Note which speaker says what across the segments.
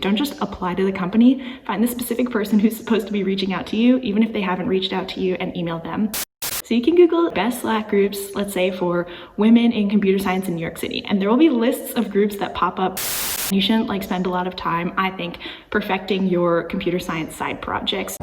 Speaker 1: Don't just apply to the company. Find the specific person who's supposed to be reaching out to you, even if they haven't reached out to you, and email them. So you can Google best Slack groups, let's say for women in computer science in New York City, and there will be lists of groups that pop up. You shouldn't spend a lot of time, I think, perfecting your computer science side projects.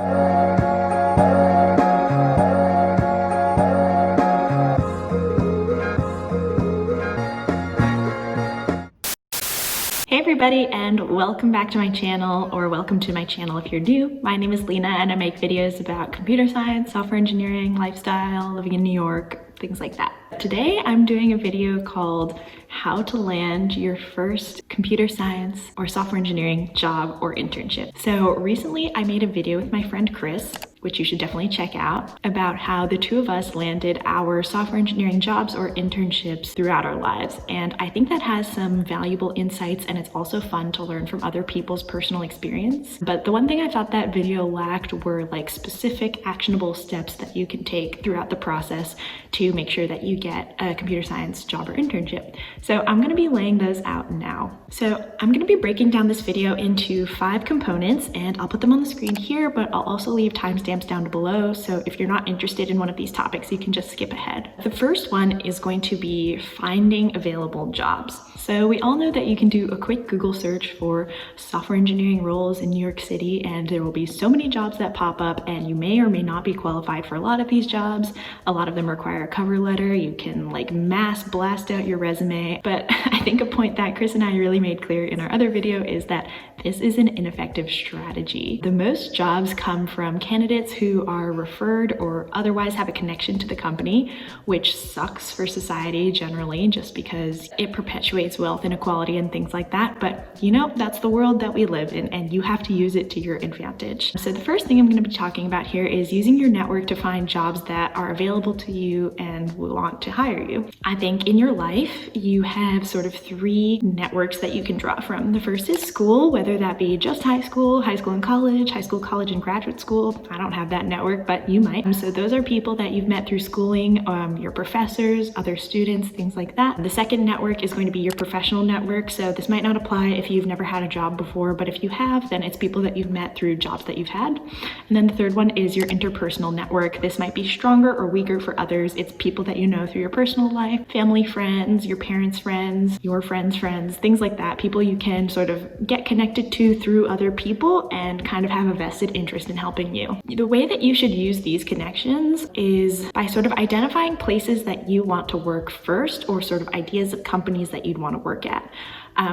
Speaker 1: Hey everybody, and welcome back to my channel, or welcome to my channel if you're new. My name is Lena and I make videos about computer science, software engineering, lifestyle, living in New York, things like that. Today I'm doing a video called how to land your first computer science or software engineering job or internship. So recently I made a video with my friend Chris, which you should definitely check out, about how the two of us landed our software engineering jobs or internships throughout our lives. And I think that has some valuable insights, and it's also fun to learn from other people's personal experience. But the one thing I thought that video lacked were specific actionable steps that you can take throughout the process to make sure that you get a computer science job or internship. So I'm gonna be laying those out now. So I'm gonna be breaking down this video into 5 components, and I'll put them on the screen here, but I'll also leave timestamps down below, so if you're not interested in one of these topics, you can just skip ahead. The first one is going to be finding available jobs. So we all know that you can do a quick Google search for software engineering roles in New York City, and there will be so many jobs that pop up, and you may or may not be qualified for a lot of these jobs. A lot of them require a cover letter. You can mass blast out your resume, but I think a point that Chris and I really made clear in our other video is that this is an ineffective strategy. The most jobs come from candidates who are referred or otherwise have a connection to the company, which sucks for society generally, just because it perpetuates wealth inequality and things like that. But that's the world that we live in, and you have to use it to your advantage. So the first thing I'm going to be talking about here is using your network to find jobs that are available to you and will want to hire you. I think in your life, you have sort of 3 networks that you can draw from. The first is school, whether that be just high school and college, high school, college, and graduate school. I don't have that network, but you might. So those are people that you've met through schooling, your professors, other students, things like that. The second network is going to be your professional network. So this might not apply if you've never had a job before, but if you have, then it's people that you've met through jobs that you've had. And then the third one is your interpersonal network. This might be stronger or weaker for others. It's people that you know through your personal life, family, friends, your parents' friends, your friends' friends, things like that. People you can sort of get connected to through other people and kind of have a vested interest in helping you. The way that you should use these connections is by sort of identifying places that you want to work first, or sort of ideas of companies that you'd want to work at.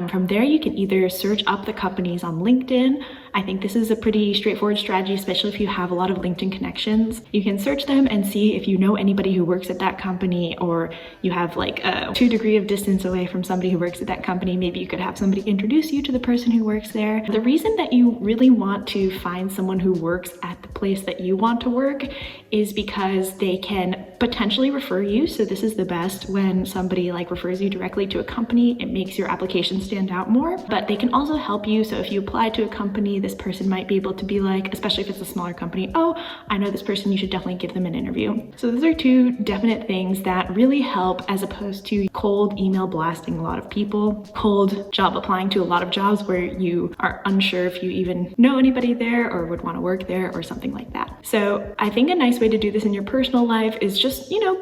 Speaker 1: From there, you can either search up the companies on LinkedIn. I think this is a pretty straightforward strategy, especially if you have a lot of LinkedIn connections. You can search them and see if you know anybody who works at that company, or you have a 2 degree of distance away from somebody who works at that company. Maybe you could have somebody introduce you to the person who works there. The reason that you really want to find someone who works at the place that you want to work is because they can potentially refer you. So this is the best when somebody refers you directly to a company. It makes your application stand out more, but they can also help you. So if you apply to a company, this person might be able to be especially if it's a smaller company, oh, I know this person, you should definitely give them an interview. So those are 2 definite things that really help, as opposed to cold email blasting a lot of people, cold job applying to a lot of jobs where you are unsure if you even know anybody there or would want to work there or something like that. So I think a nice way to do this in your personal life is just,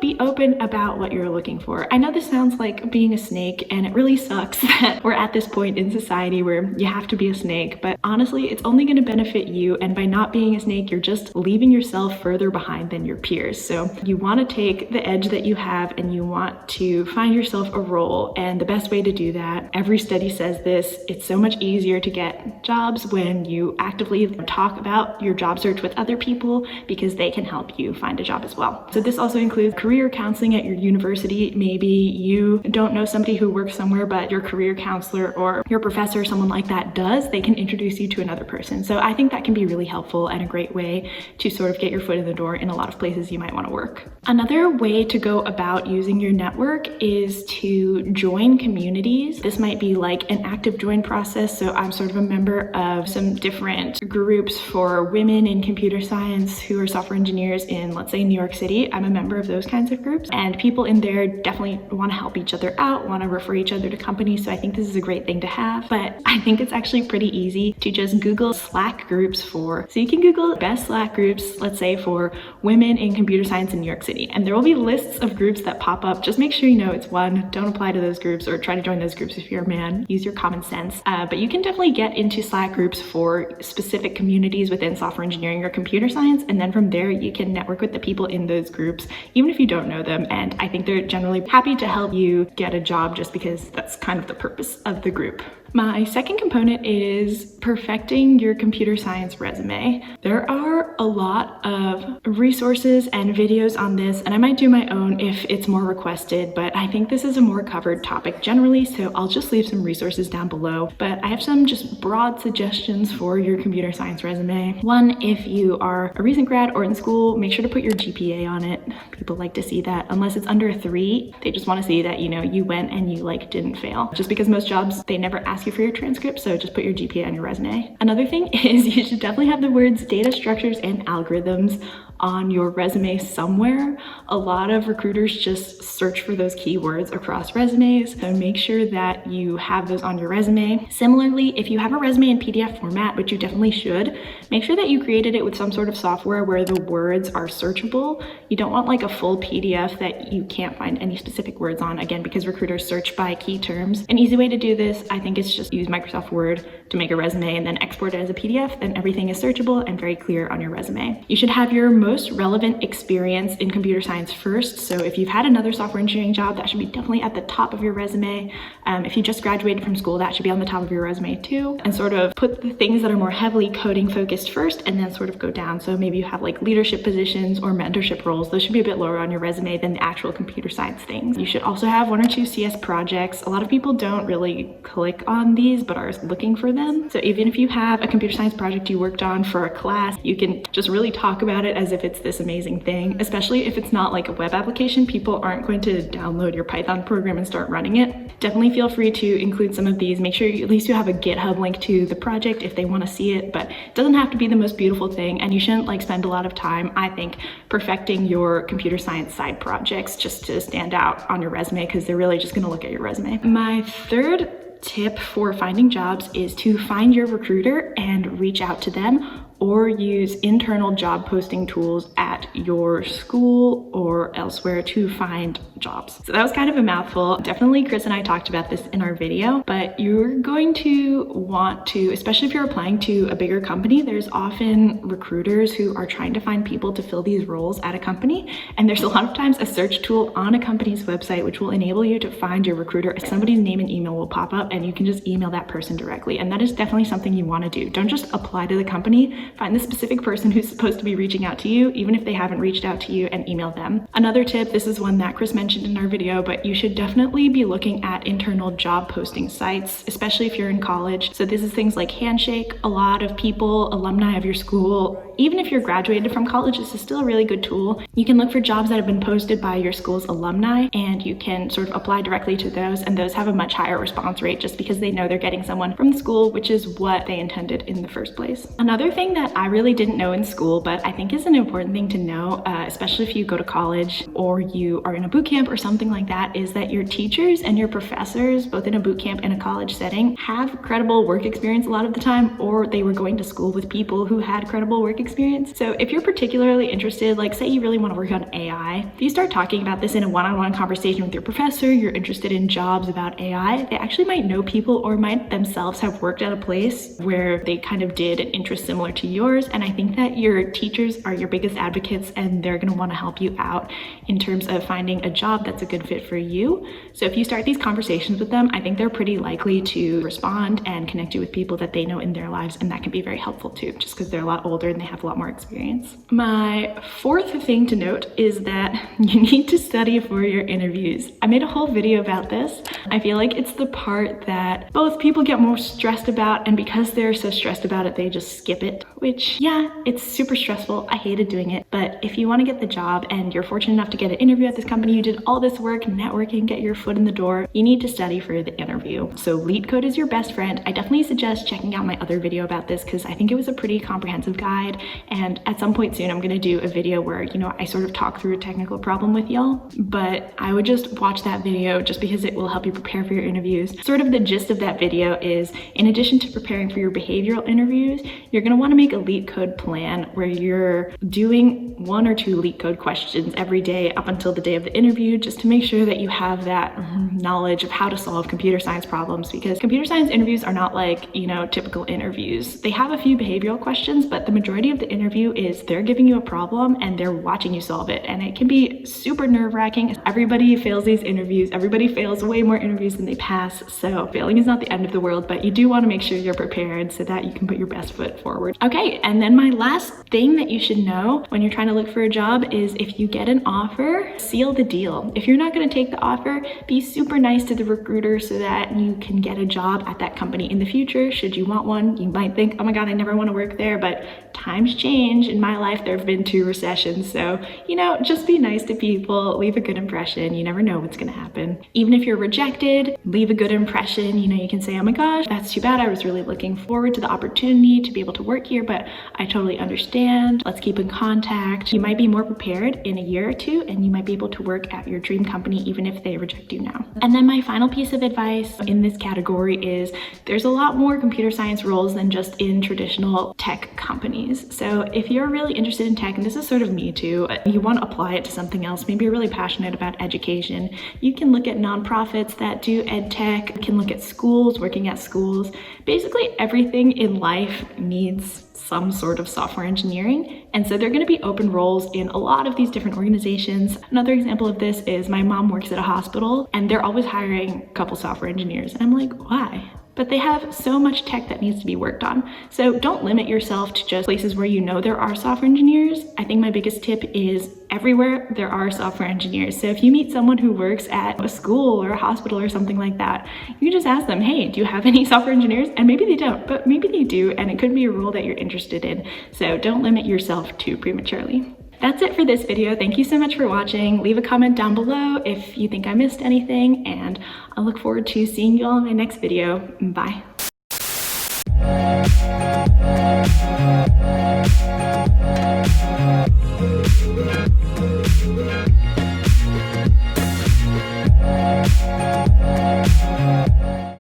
Speaker 1: be open about what you're looking for. I know this sounds like being a snake, and it really sucks that we're at this point in society where you have to be a snake, but honestly, it's only going to benefit you, and by not being a snake, you're just leaving yourself further behind than your peers. So you want to take the edge that you have, and you want to find yourself a role, and the best way to do that, every study says this, it's so much easier to get jobs when you actively talk about your job search with other people, because they can help you find a job as well. So this also includes career counseling at your university. Maybe you don't know somebody who works somewhere, but your career counselor or your professor or someone like that does. They can introduce you to another another person. So I think that can be really helpful and a great way to sort of get your foot in the door in a lot of places you might want to work. Another way to go about using your network is to join communities. This might be like an active join process. So I'm sort of a member of some different groups for women in computer science who are software engineers in, let's say, New York City. I'm a member of those kinds of groups, and people in there definitely want to help each other out, want to refer each other to companies. So I think this is a great thing to have, but I think it's actually pretty easy to just Google Slack groups so you can Google best Slack groups, let's say for women in computer science in New York City, and there will be lists of groups that pop up. Just make sure you know it's one. Don't apply to those groups or try to join those groups if you're a man. Use your common sense. But you can definitely get into Slack groups for specific communities within software engineering or computer science, and then from there you can network with the people in those groups, even if you don't know them. And I think they're generally happy to help you get a job just because that's kind of the purpose of the group. My second component is perfecting your computer science resume. There are a lot of resources and videos on this, and I might do my own if it's more requested, but I think this is a more covered topic generally, so I'll just leave some resources down below. But I have some just broad suggestions for your computer science resume. One, if you are a recent grad or in school, make sure to put your GPA on it. People like to see that. Unless it's under a 3, they just want to see that, you know, you went and you didn't fail. Just because most jobs, they never ask you for your transcript, so just put your GPA on your resume. Another thing is you should definitely have the words data structures and algorithms on your resume somewhere. A lot of recruiters just search for those keywords across resumes, so make sure that you have those on your resume. Similarly, if you have a resume in PDF format, which you definitely should, make sure that you created it with some sort of software where the words are searchable. You don't want like a full PDF that you can't find any specific words on, again, because recruiters search by key terms. An easy way to do this, I think, is just use Microsoft Word to make a resume and then export it as a PDF, then everything is searchable and very clear on your resume. You should have your most relevant experience in computer science first. So if you've had another software engineering job, that should be definitely at the top of your resume. If you just graduated from school, that should be on the top of your resume too. And sort of put the things that are more heavily coding focused first and then sort of go down. So maybe you have like leadership positions or mentorship roles. Those should be a bit lower on your resume than the actual computer science things. You should also have 1 or 2 CS projects. A lot of people don't really click on these, but are looking for them. So even if you have a computer science project you worked on for a class, you can just really talk about it as if it's this amazing thing, especially if it's not like a web application. People aren't going to download your Python program and start running it. Definitely feel free to include some of these. Make sure at least you have a GitHub link to the project if they want to see it, but it doesn't have to be the most beautiful thing, and you shouldn't spend a lot of time, I think, perfecting your computer science side projects just to stand out on your resume, because they're really just going to look at your resume. My third tip for finding jobs is to find your recruiter and reach out to them, or use internal job posting tools at your school or elsewhere to find jobs. So that was kind of a mouthful. Definitely Chris and I talked about this in our video, but you're going to want to, especially if you're applying to a bigger company, there's often recruiters who are trying to find people to fill these roles at a company. And there's a lot of times a search tool on a company's website which will enable you to find your recruiter. Somebody's name and email will pop up and you can just email that person directly. And that is definitely something you want to do. Don't just apply to the company. Find the specific person who's supposed to be reaching out to you, even if they haven't reached out to you, and email them. Another tip, this is one that Chris mentioned in our video, but you should definitely be looking at internal job posting sites, especially if you're in college. So this is things like Handshake. A lot of people, alumni of your school, even if you're graduated from college, this is still a really good tool. You can look for jobs that have been posted by your school's alumni, and you can sort of apply directly to those, and those have a much higher response rate just because they know they're getting someone from the school, which is what they intended in the first place. Another thing that I really didn't know in school, but I think is an important thing to know, especially if you go to college or you are in a boot camp or something like that, is that your teachers and your professors, both in a boot camp and a college setting, have credible work experience a lot of the time, or they were going to school with people who had credible work experience. So if you're particularly interested, like say you really want to work on AI, if you start talking about this in a one-on-one conversation with your professor, you're interested in jobs about AI, they actually might know people or might themselves have worked at a place where they kind of did an interest similar to yours. And I think that your teachers are your biggest advocates, and they're going to want to help you out in terms of finding a job that's a good fit for you. So if you start these conversations with them, I think they're pretty likely to respond and connect you with people that they know in their lives, and that can be very helpful too, just because they're a lot older and they have have a lot more experience. My fourth thing to note is that you need to study for your interviews. I made a whole video about this. I feel like it's the part that both people get more stressed about, and because they're so stressed about it, they just skip it, which, yeah, it's super stressful. I hated doing it. But if you want to get the job and you're fortunate enough to get an interview at this company, you did all this work, networking, get your foot in the door, you need to study for the interview. So LeetCode is your best friend. I definitely suggest checking out my other video about this because I think it was a pretty comprehensive guide. And at some point soon, I'm going to do a video where, you know, I sort of talk through a technical problem with y'all, but I would just watch that video just because it will help you prepare for your interviews. Sort of the gist of that video is, in addition to preparing for your behavioral interviews, you're going to want to make a LeetCode plan where you're doing 1 or 2 LeetCode questions every day up until the day of the interview, just to make sure that you have that knowledge of how to solve computer science problems, because computer science interviews are not like, you know, typical interviews. They have a few behavioral questions, but the majority of the interview is they're giving you a problem and they're watching you solve it. And it can be super nerve-wracking. Everybody fails these interviews. Everybody fails way more interviews than they pass. So failing is not the end of the world, but you do want to make sure you're prepared so that you can put your best foot forward. Okay, and then my last thing that you should know when you're trying to look for a job is, if you get an offer, seal the deal. If you're not going to take the offer, be super nice to the recruiter so that you can get a job at that company in the future. Should you want one, you might think, oh my God, I never want to work there, but times change. In my life, there have been 2 recessions. So, you know, just be nice to people, leave a good impression. You never know what's going to happen. Even if you're rejected, leave a good impression. You know, you can say, oh my gosh, that's too bad. I was really looking forward to the opportunity to be able to work here, but I totally understand. Let's keep in contact. You might be more prepared in a year or 2, and you might be able to work at your dream company even if they reject you now. And then my final piece of advice in this category is, there's a lot more computer science roles than just in traditional tech companies. So if you're really interested in tech, and this is sort of me too, you want to apply it to something else, maybe you're really passionate about education, you can look at nonprofits that do ed tech, you can look at schools, working at schools. Basically everything in life needs some sort of software engineering. And so they're going to be open roles in a lot of these different organizations. Another example of this is, my mom works at a hospital and they're always hiring a couple software engineers. And I'm like, why? But they have so much tech that needs to be worked on. So don't limit yourself to just places where you know there are software engineers. I think my biggest tip is, everywhere there are software engineers. So if you meet someone who works at a school or a hospital or something like that, you can just ask them, hey, do you have any software engineers? And maybe they don't, but maybe they do, and it could be a role that you're interested in. So don't limit yourself too prematurely. That's it for this video. Thank you so much for watching. Leave a comment down below if you think I missed anything, and I look forward to seeing you all in my next video. Bye.